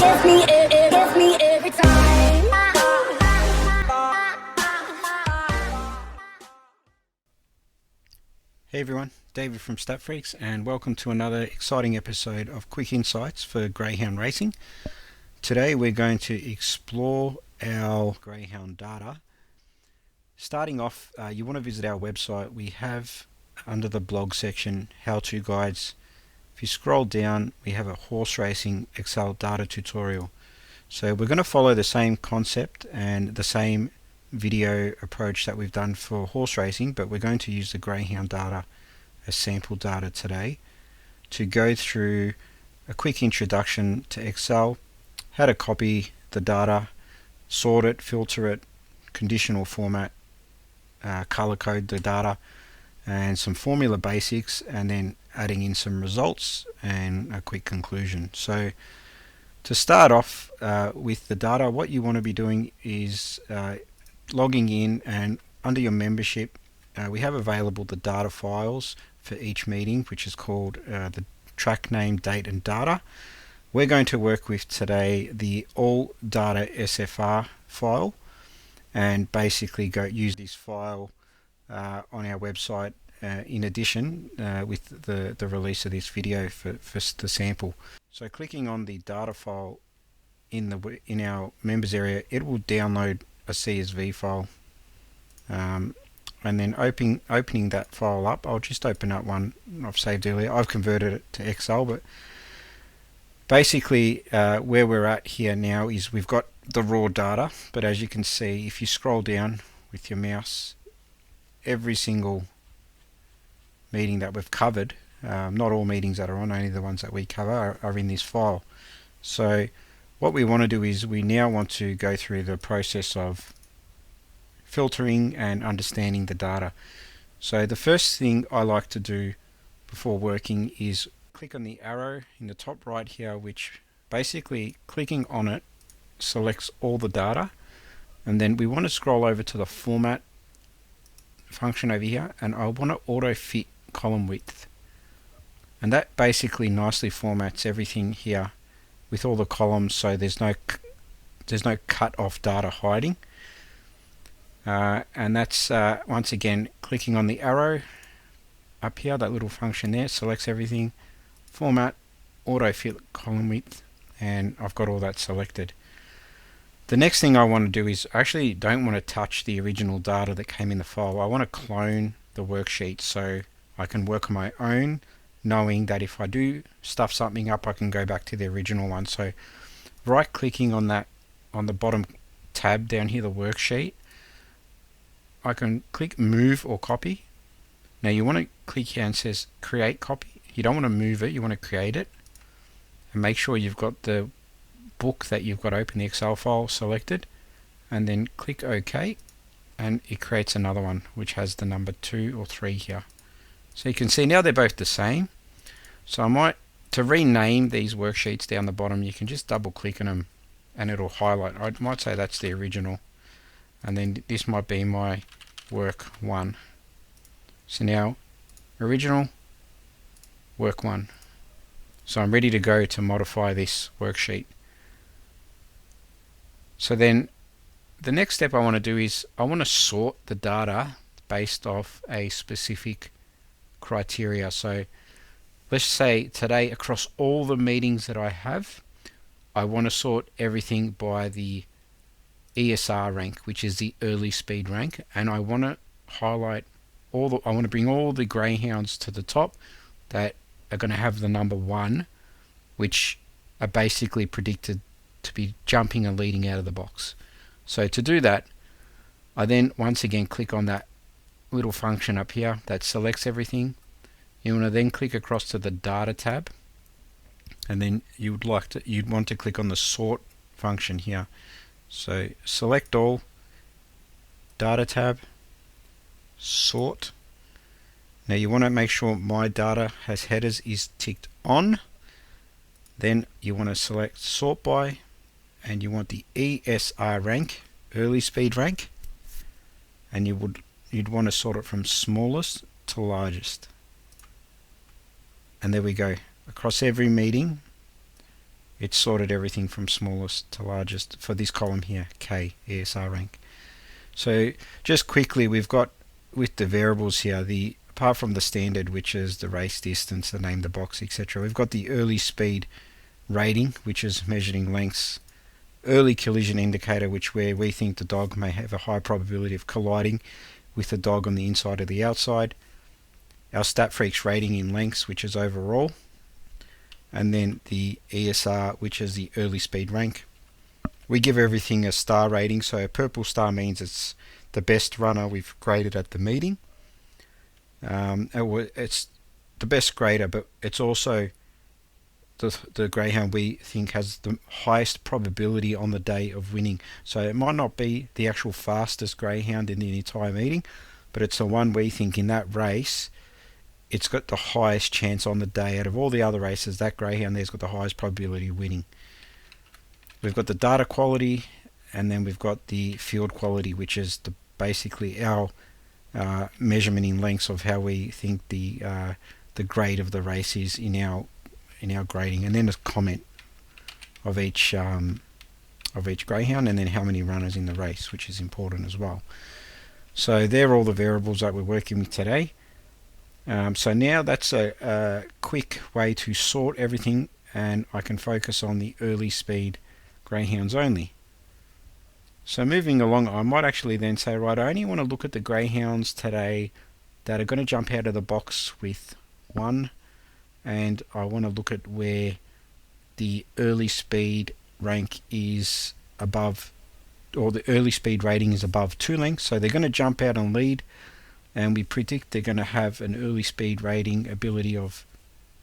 gets me every time. Hey everyone, David from Stat Freaks, and welcome to another exciting episode of Quick Insights for Greyhound Racing. Today we're going to explore our Greyhound data. Starting off, you want to visit our website. We have under the blog section how-to guides. If you scroll down, we have a horse racing Excel data tutorial. So we're going to follow the same concept and the same video approach that we've done for horse racing, but we're going to use the Greyhound data as sample data today to go through a quick introduction to Excel, how to copy the data, sort it, filter it, conditional format, color code the data, and some formula basics, and then adding in some results and a quick conclusion. So to start off with the data, what you want to be doing is logging in, and under your membership we have available the data files for each meeting, which is called the track name, date and data. We're going to work with today the all data SFR file, and basically use this file on our website in addition with the release of this video for the sample. So clicking on the data file in our members area, it will download a CSV file, and then opening that file up, I'll just open up one I've saved earlier. I've converted it to Excel, but basically where we're at here now is we've got the raw data, but as you can see, if you scroll down with your mouse, every single meeting that we've covered, not all meetings that are on, only the ones that we cover are in this file. So what we want to do is we now want to go through the process of filtering and understanding the data. So the first thing I like to do before working is click on the arrow in the top right here, which basically clicking on it selects all the data, and then we want to scroll over to the format function over here, and I want to auto fit column width, and that basically nicely formats everything here with all the columns, so there's no cut off data hiding, and that's once again clicking on the arrow up here, that little function there selects everything, format, auto fit column width, and I've got all that selected. The next thing I want to do is, I actually don't want to touch the original data that came in the file. I want to clone the worksheet so I can work on my own, knowing that if I do stuff something up, I can go back to the original one. So right clicking on that, on the bottom tab down here, the worksheet, I can click move or copy. Now you want to click here and it says create copy. You don't want to move it, you want to create it, and make sure you've got the book that you've got open, the Excel file, selected, and then click OK, and it creates another one which has the number 2 or 3 here. So you can see now they're both the same. So I might, to rename these worksheets down the bottom, you can just double click on them and it'll highlight. I might say that's the original, and then this might be my work 1. So now original, work 1. So I'm ready to go to modify this worksheet. So then the next step I want to do is I want to sort the data based off a specific criteria. So let's say today, across all the meetings that I have, I want to sort everything by the ESR rank, which is the early speed rank, and I want to highlight I want to bring all the greyhounds to the top that are going to have the number 1, which are basically predicted to be jumping and leading out of the box. So to do that, I then once again click on that little function up here that selects everything. You want to then click across to the data tab, and then you'd want to click on the sort function here. So select all, data tab, sort. Now you want to make sure my data has headers is ticked on. Then you want to select sort by, and you want the ESR rank, early speed rank, and you'd want to sort it from smallest to largest. And there we go. Across every meeting it's sorted everything from smallest to largest for this column here, K, ESR rank. So just quickly, we've got with the variables here, apart from the standard, which is the race distance, the name, the box, etc., we've got the early speed rating, which is measured in lengths, early collision indicator, which where we think the dog may have a high probability of colliding with the dog on the inside or the outside, our StatFreaks rating in lengths, which is overall, and then the ESR, which is the early speed rank. We give everything a star rating, so a purple star means it's the best runner we've graded at the meeting. It's the best grader, but it's also the greyhound we think has the highest probability on the day of winning. So it might not be the actual fastest greyhound in the entire meeting, but it's the one we think in that race it's got the highest chance on the day. Out of all the other races, that greyhound there's got the highest probability of winning. We've got the data quality, and then we've got the field quality, which is basically our measurement in lengths of how we think the grade of the race is in our grading, and then a comment of each greyhound, and then how many runners in the race, which is important as well. So they're all the variables that we're working with today. So now that's a quick way to sort everything, and I can focus on the early speed greyhounds only. So moving along, I might actually then say, right, I only want to look at the greyhounds today that are going to jump out of the box with 1, and I want to look at where the early speed rank is above, or the early speed rating is above 2 lengths. So they're going to jump out and lead, and we predict they're going to have an early speed rating ability of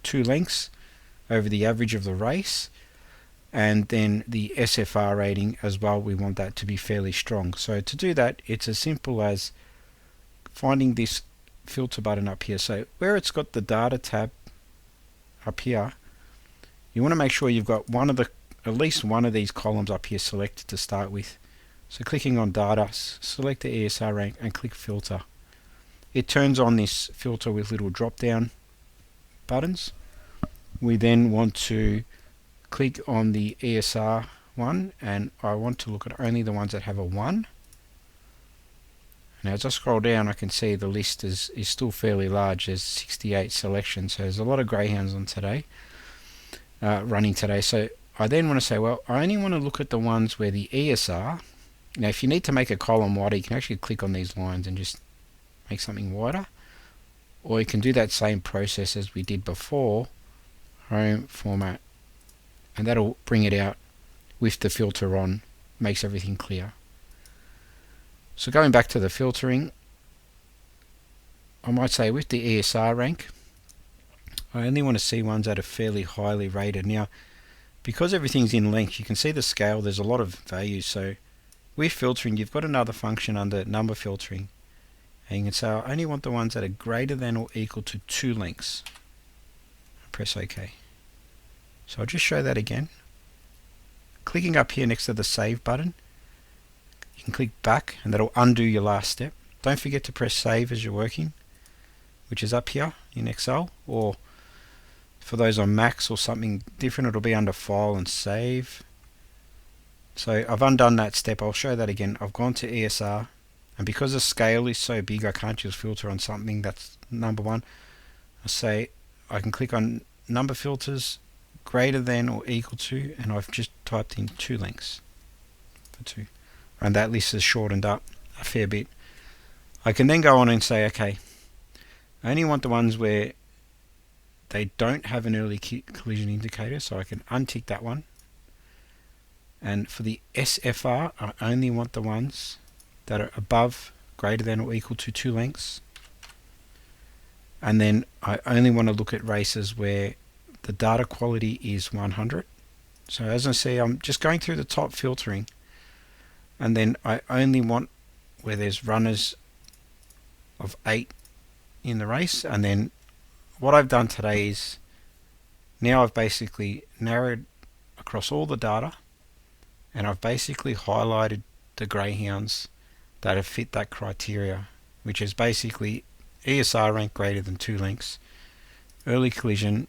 2 lengths over the average of the race. And then the SFR rating as well, we want that to be fairly strong. So to do that, it's as simple as finding this filter button up here. So where it's got the data tab up here, you want to make sure you've got at least one of these columns up here selected to start with. So clicking on data, select the ESR rank and click filter. It turns on this filter with little drop down buttons. We then want to click on the ESR one, and I want to look at only the ones that have a 1. Now as I scroll down, I can see the list is still fairly large. There's 68 selections, so there's a lot of greyhounds on today, running today. So I then want to say, well, I only want to look at the ones where the ESR, now if you need to make a column wider, you can actually click on these lines and just make something wider, or you can do that same process as we did before, home, format, and that'll bring it out with the filter on, makes everything clear. So going back to the filtering, I might say with the ESR rank, I only want to see ones that are fairly highly rated. Now, because everything's in length, you can see the scale, there's a lot of values. So with filtering, you've got another function under number filtering, and you can say I only want the ones that are greater than or equal to 2 lengths. Press OK. So I'll just show that again. Clicking up here next to the save button, you can click back and that'll undo your last step. Don't forget to press save as you're working, which is up here in Excel, or for those on Macs or something different, it'll be under file and save. So I've undone that step. I'll show that again. I've gone to ESR, and because the scale is so big, I can't just filter on something that's number 1. I say I can click on number filters, greater than or equal to, and I've just typed in 2 lengths for 2, and that list is shortened up a fair bit. I can then go on and say, okay, I only want the ones where they don't have an early collision indicator, so I can untick that one. And for the SFR, I only want the ones that are above, greater than or equal to 2 lengths. And then I only want to look at races where the data quality is 100. So as I say, I'm just going through the top filtering, and then I only want where there's runners of 8 in the race. And then what I've done today is now I've basically narrowed across all the data, and I've basically highlighted the greyhounds that have fit that criteria, which is basically ESR rank greater than 2 lengths, early collision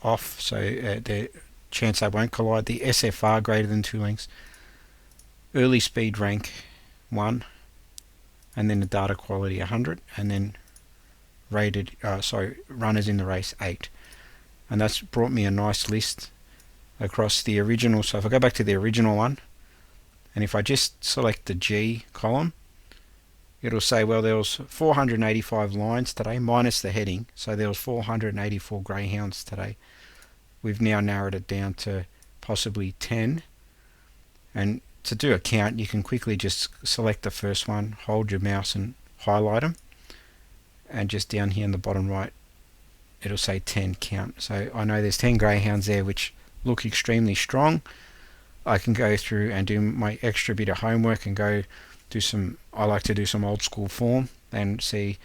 off, so they're chance they won't collide. The SFR greater than 2 lengths. Early speed rank 1, and then the data quality 100, and then runners in the race 8. And that's brought me a nice list across the original. So if I go back to the original one, and if I just select the G column, it'll say, well, there was 485 lines today minus the heading, so there was 484 greyhounds today. We've now narrowed it down to possibly 10, and to do a count you can quickly just select the first one, hold your mouse and highlight them, and just down here in the bottom right it'll say 10 count. So I know there's 10 greyhounds there which look extremely strong. I can go through and do my extra bit of homework and go do some, I like to do some old school form and see,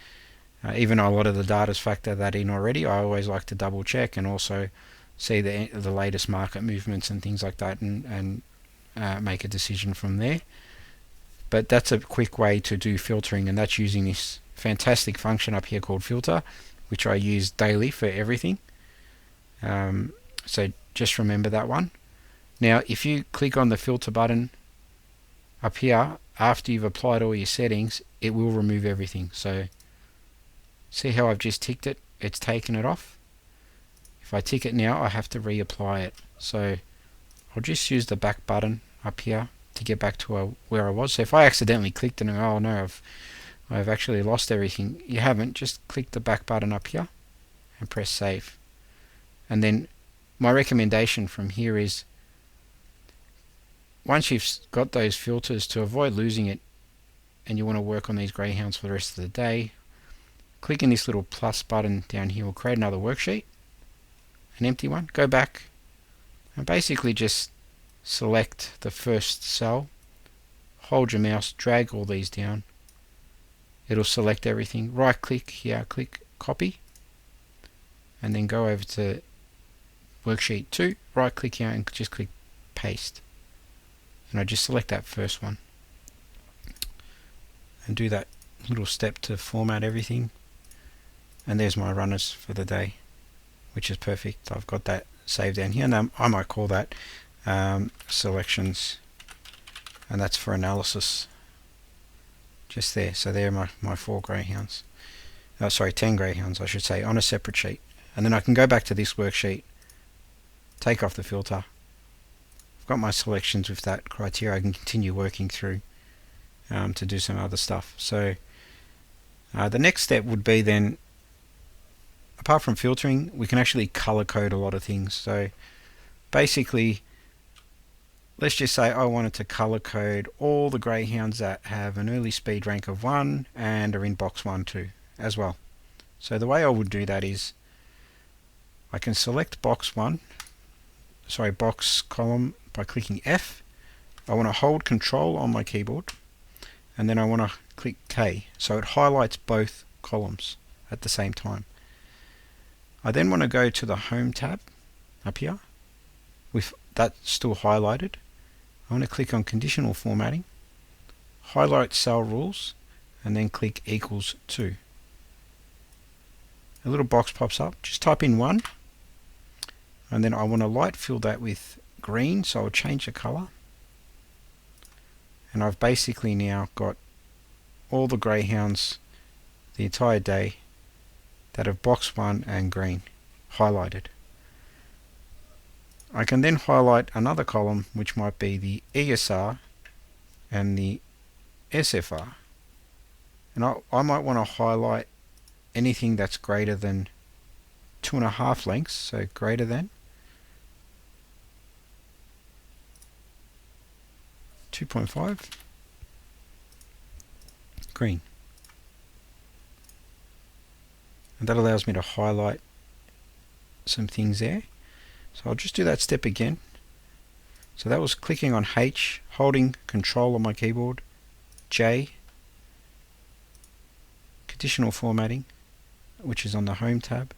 even though a lot of the data's factor that in already, I always like to double check and also see the latest market movements and things like that, and make a decision from there. But that's a quick way to do filtering, and that's using this fantastic function up here called filter, which I use daily for everything. So just remember that one. Now if you click on the filter button up here after you've applied all your settings, it will remove everything. So see how I've just ticked it, it's taken it off. If I tick it now I have to reapply it, so I'll just use the back button up here to get back to where I was. So if I accidentally clicked it and oh no, I've actually lost everything, you haven't. Just click the back button up here and press save. And then my recommendation from here is, once you've got those filters, to avoid losing it and you want to work on these greyhounds for the rest of the day, clicking this little plus button down here will create another worksheet, an empty one. Go back and basically just select the first cell, hold your mouse, drag all these down, it'll select everything. Right click here, click copy, and then go over to worksheet 2, right click here and just click paste, and I just select that first one and do that little step to format everything, and there's my runners for the day, which is perfect. I've got that saved down here, and I might call that selections, and that's for analysis just there. So there are my 4 greyhounds, 10 greyhounds I should say, on a separate sheet. And then I can go back to this worksheet, take off the filter, I've got my selections with that criteria. I can continue working through to do some other stuff. So the next step would be then, apart from filtering, we can actually color code a lot of things. So basically, let's just say I wanted to color code all the greyhounds that have an early speed rank of 1 and are in box 1, 2 as well. So the way I would do that is I can select box column by clicking F. I want to hold Control on my keyboard, and then I want to click K, so it highlights both columns at the same time. I then want to go to the Home tab up here with that still highlighted. I want to click on Conditional Formatting, highlight Cell Rules, and then click equals 2. A little box pops up. Just type in 1, and then I want to light fill that with green, so I'll change the color. And I've basically now got all the greyhounds the entire day that have box 1 and green highlighted. I can then highlight another column which might be the ESR and the SFR, and I might want to highlight anything that's greater than 2.5 lengths, so greater than 2.5 green, and that allows me to highlight some things there. So I'll just do that step again. So that was clicking on H, holding Control on my keyboard, J, Conditional Formatting, which is on the Home tab,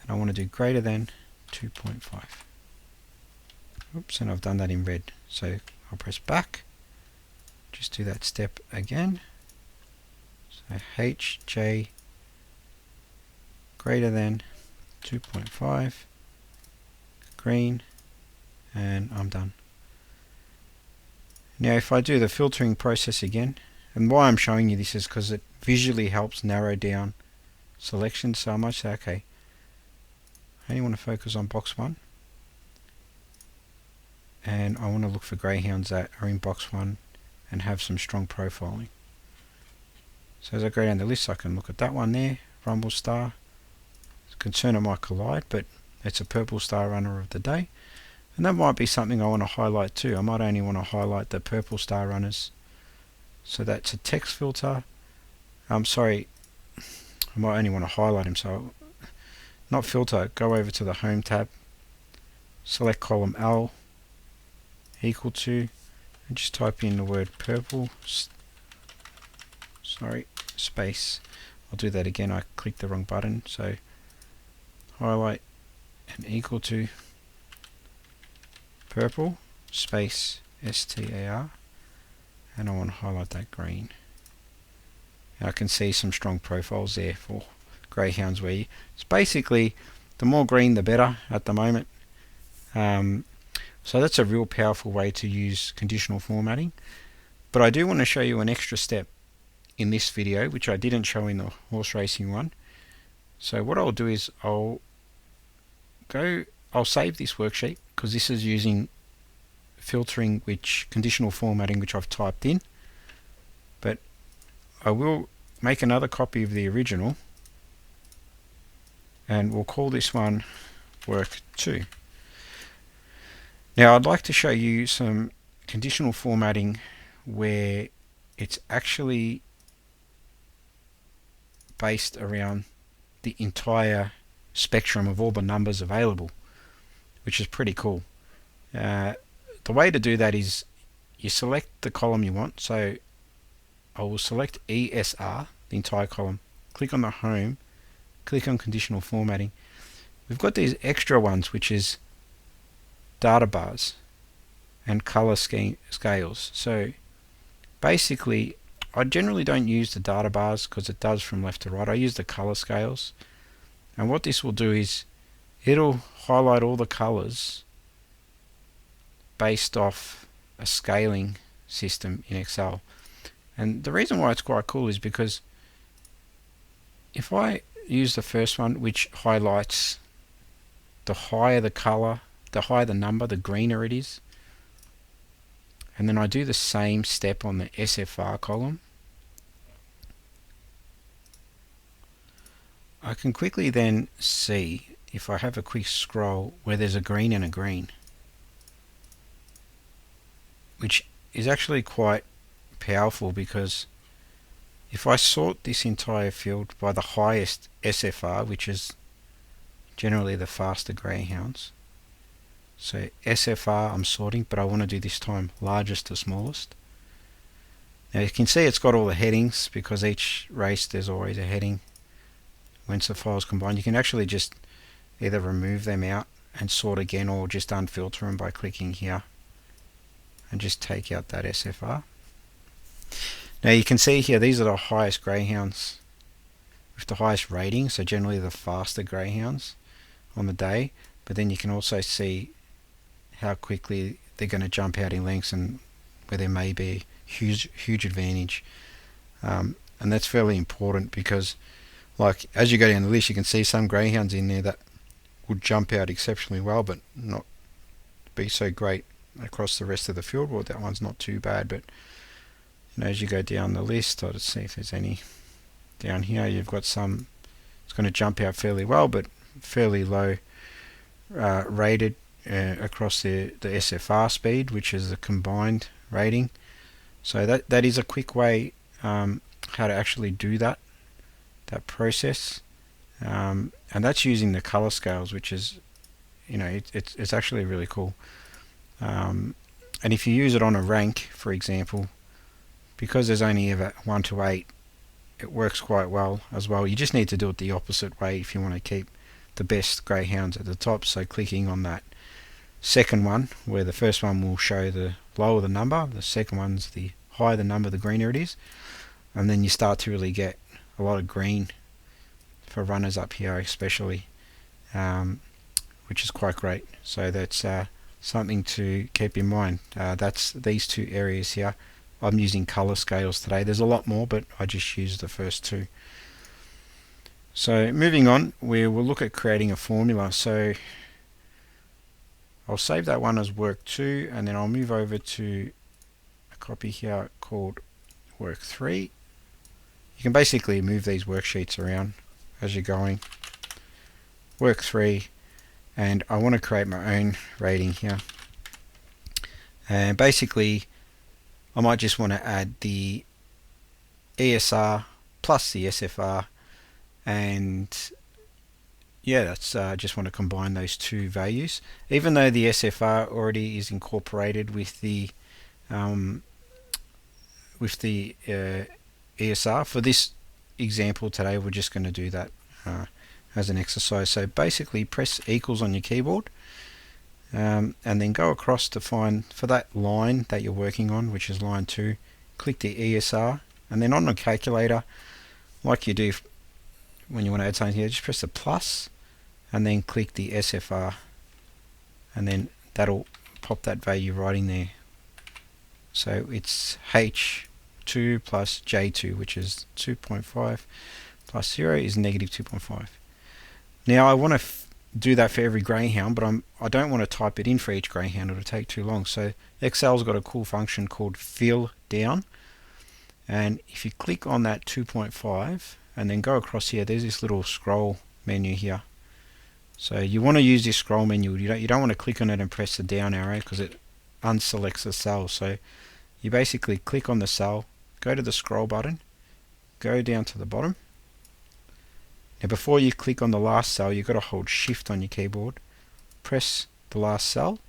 and I want to do greater than 2.5. Oops, and I've done that in red. So I'll press back, just do that step again. So H, J, greater than 2.5, green, and I'm done. Now if I do the filtering process again, and why I'm showing you this is because it visually helps narrow down selection. So I might say, okay, I only want to focus on box 1, and I want to look for greyhounds that are in box 1 and have some strong profiling. So as I go down the list, I can look at that one there, Rumble Star. It's a concern it might collide, but it's a purple star runner of the day. And that might be something I want to highlight too. I might only want to highlight the purple star runners. So that's a text filter. I'm sorry, I might only want to highlight him. So not filter, go over to the home tab, select column L equal to, and just type in the word purple, space. I'll do that again, I clicked the wrong button. So highlight and equal to purple space STAR, and I want to highlight that green. And I can see some strong profiles there for greyhounds where it's basically the more green the better at the moment. So that's a real powerful way to use conditional formatting. But I do want to show you an extra step in this video, which I didn't show in the horse racing one. So what I'll do is I'll save this worksheet, because this is using filtering, which conditional formatting, which I've typed in. But I will make another copy of the original, and we'll call this one work 2. Now I'd like to show you some conditional formatting where it's actually based around the entire spectrum of all the numbers available, which is pretty cool. The way to do that is you select the column you want. So I will select ESR, the entire column, click on the home, click on conditional formatting. We've got these extra ones, which is data bars and color scales. So basically I generally don't use the data bars because it does from left to right. I use the color scales, and what this will do is it'll highlight all the colors based off a scaling system in Excel. And the reason why it's quite cool is because if I use the first one, which highlights the higher the color, the higher the number, the greener it is, and then I do the same step on the SFR column, I can quickly then see, if I have a quick scroll, where there's a green and a green, which is actually quite powerful, because if I sort this entire field by the highest SFR, which is generally the faster greyhounds, so SFR I'm sorting, but I want to do this time largest to smallest. Now you can see it's got all the headings, because each race there's always a heading. Once the files combine, you can actually just either remove them out and sort again, or just unfilter them by clicking here and just take out that SFR. Now you can see here, these are the highest greyhounds with the highest rating, so generally the faster greyhounds on the day. But then you can also see how quickly they're going to jump out in lengths, and where there may be huge advantage. And that's fairly important, because like as you go down the list, you can see some greyhounds in there that would jump out exceptionally well, but not be so great across the rest of the field. Well, that one's not too bad, but you know, as you go down the list, I'll just see if there's any down here. You've got some, it's going to jump out fairly well, but fairly low rated across the SFR speed, which is the combined rating. So that is a quick way how to actually do that process, and that's using the color scales, which is, you know, it's actually really cool. And if you use it on a rank, for example, because there's only ever 1 to 8, it works quite well as well. You just need to do it the opposite way if you want to keep the best greyhounds at the top. So clicking on that second one, where the first one will show the lower the number, the second one's the higher the number, the greener it is, and then you start to really get a lot of green for runners up here especially, which is quite great. So that's something to keep in mind. That's these two areas here. I'm using color scales today. There's a lot more, but I just used the first two. So moving on, we will look at creating a formula. So I'll save that one as work 2, and then I'll move over to a copy here called work 3. You can basically move these worksheets around as you're going. Work 3, and I want to create my own rating here. And basically I might just want to add the ESR plus the SFR, and yeah, that's just want to combine those two values. Even though the SFR already is incorporated with the ESR, for this example today we're just going to do that as an exercise. So basically press equals on your keyboard, and then go across to find, for that line that you're working on, which is line 2, click the ESR, and then on the calculator, like you do when you want to add something here, just press the plus and then click the SFR, and then that'll pop that value right in there. So it's H2 plus J2, which is 2.5 plus 0 is negative 2.5. Now I want to do that for every Greyhound, but I don't want to type it in for each Greyhound. It'll take too long. So Excel's got a cool function called fill down, and if you click on that 2.5 and then go across here, there's this little scroll menu here. So you want to use this scroll menu. You don't want to click on it and press the down arrow, because it unselects the cell. So you basically click on the cell, go to the scroll button, go down to the bottom. Now before you click on the last cell, you've got to hold shift on your keyboard, press the last cell,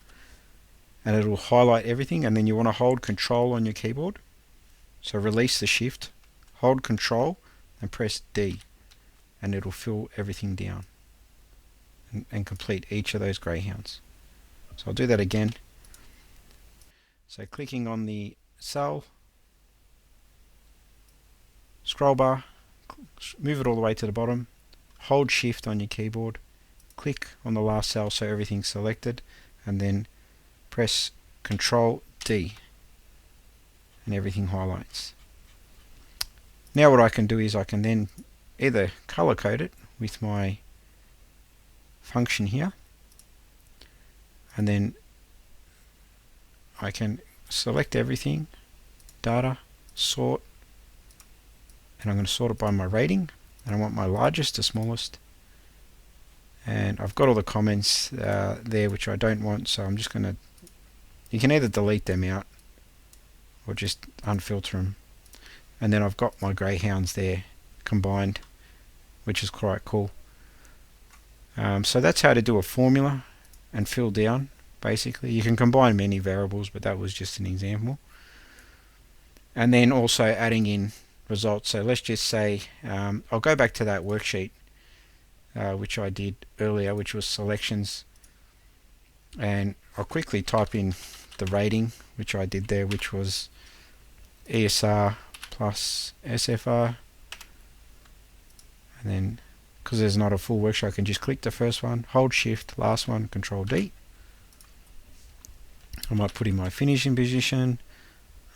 and it will highlight everything, and then you want to hold control on your keyboard. So release the shift, hold control and press D, and it'll fill everything down and complete each of those Greyhounds. So I'll do that again. So clicking on the cell, scroll bar, move it all the way to the bottom, hold shift on your keyboard, click on the last cell so everything's selected, and then press Control D, and everything highlights. Now what I can do is I can then either color code it with my function here, and then I can select everything, data, sort, and I'm going to sort it by my rating, and I want my largest to smallest, and I've got all the comments there which I don't want, so I'm just going to, you can either delete them out or just unfilter them, and then I've got my Greyhounds there combined, which is quite cool. So that's how to do a formula and fill down. Basically you can combine many variables, but that was just an example. And then also adding in results. So let's just say I'll go back to that worksheet which I did earlier, which was selections, and I'll quickly type in the rating which I did there, which was ESR plus SFR, and then because there's not a full worksheet, I can just click the first one, hold shift, last one, Control D. I might put in my finishing position,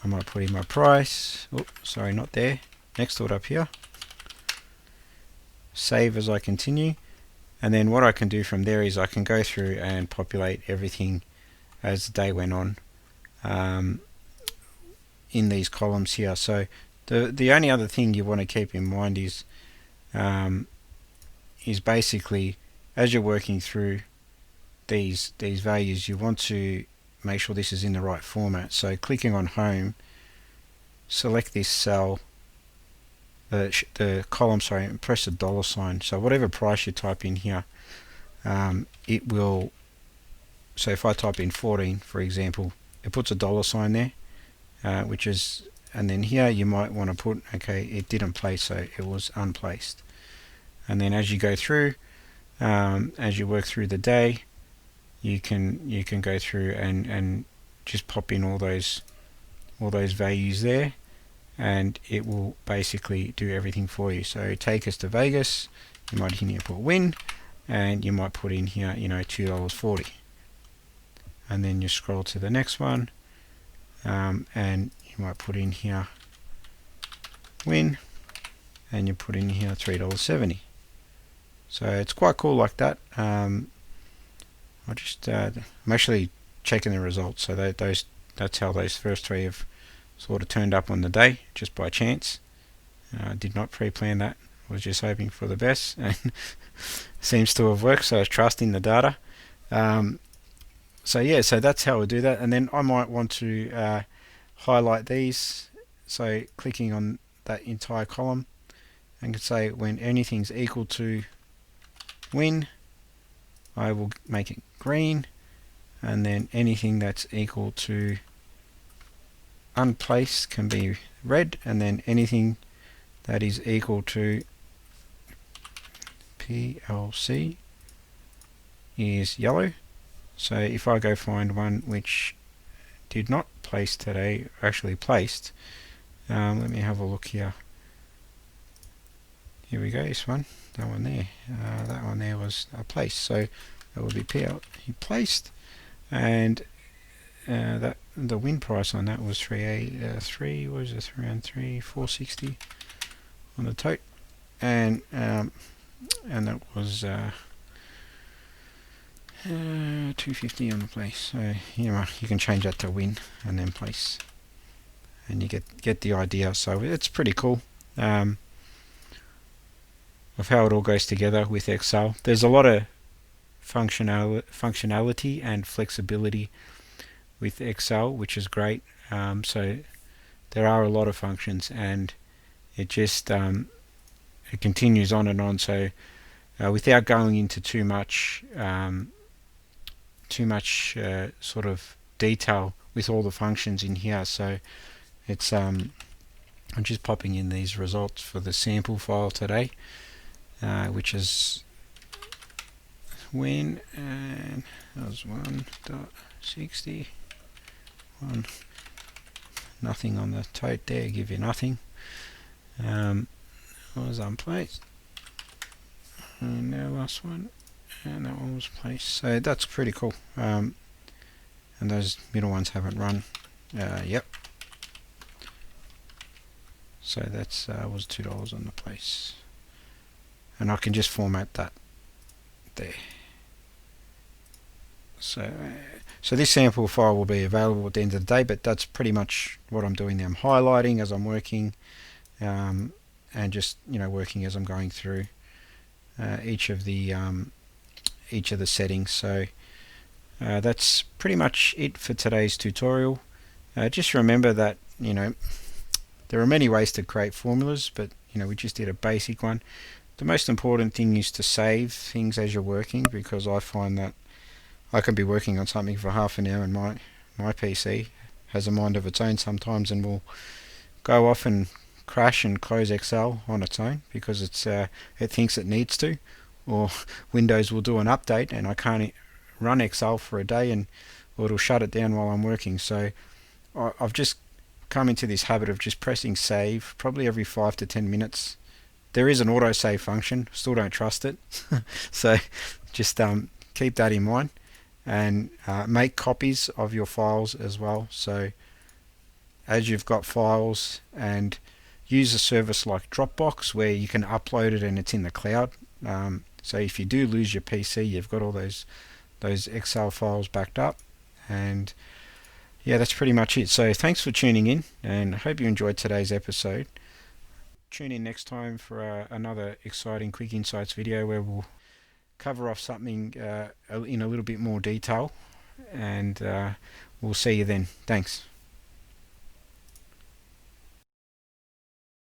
I might put in my price, oh sorry, not there, next to it up here, save as I continue, and then what I can do from there is I can go through and populate everything as the day went on in these columns here. So the only other thing you want to keep in mind is basically as you're working through these values, you want to make sure this is in the right format. So clicking on home, select this cell, the column, sorry, and press the $sign. So whatever price you type in here, it will, so if I type in 14 for example, it puts a $sign there, which is, and then here you might want to put, okay, it didn't place, so it was unplaced. And then as you go through, as you work through the day, you can go through and just pop in all those values there, and it will basically do everything for you. So take us to Vegas, you might in here put win, and you might put in here, you know, $2.40. and then you scroll to the next one, and you might put in here win, and you put in here $3.70. So it's quite cool like that. I'm actually checking the results, so that's how those first three have sort of turned up on the day, just by chance. I did not pre-plan that. I was just hoping for the best, and seems to have worked, so I was trusting the data. So yeah, so that's how we do that. And then I might want to highlight these, so clicking on that entire column, and can say when anything's equal to win, I will make it green, and then anything that's equal to unplaced can be red, and then anything that is equal to PLC is yellow. So if I go find one which did not place today, actually placed, let me have a look here. Here we go, this one, that one there. That one there was a place, so that would be PL placed, and that the win price on that was 460 on the tote, and that was 250 on the place. So you can change that to win and then place, and you get the idea. So it's pretty cool of how it all goes together with Excel. There's a lot of functionality and flexibility with Excel, which is great. So there are a lot of functions, and it just it continues on and on. So without going into too much sort of detail with all the functions in here, so it's I'm just popping in these results for the sample file today, which is win, and that was 1.60. Nothing on the tote there, give you nothing. Was unplaced, and the last one, and that one was placed. So that's pretty cool. And those middle ones haven't run. Yep. So that's was $2 on the place, and I can just format that there. So this sample file will be available at the end of the day, but that's pretty much what I'm doing there. I'm highlighting as I'm working, and just working as I'm going through each of the settings. So that's pretty much it for today's tutorial. Just remember that there are many ways to create formulas, but we just did a basic one. The most important thing is to save things as you're working, because I find that I can be working on something for half an hour and my PC has a mind of its own sometimes, and will go off and crash and close Excel on its own because it thinks it needs to, or Windows will do an update and I can't run Excel for a day, or it'll shut it down while I'm working. So I've just come into this habit of just pressing save probably every 5 to 10 minutes. There is an autosave function, still don't trust it. So just keep that in mind, and make copies of your files as well. So as you've got files, and use a service like Dropbox where you can upload it and it's in the cloud. So if you do lose your PC, you've got all those Excel files backed up. And yeah, that's pretty much it. So thanks for tuning in, and I hope you enjoyed today's episode. Tune in next time for another exciting Quick Insights video where we'll cover off something in a little bit more detail, and we'll see you then. Thanks.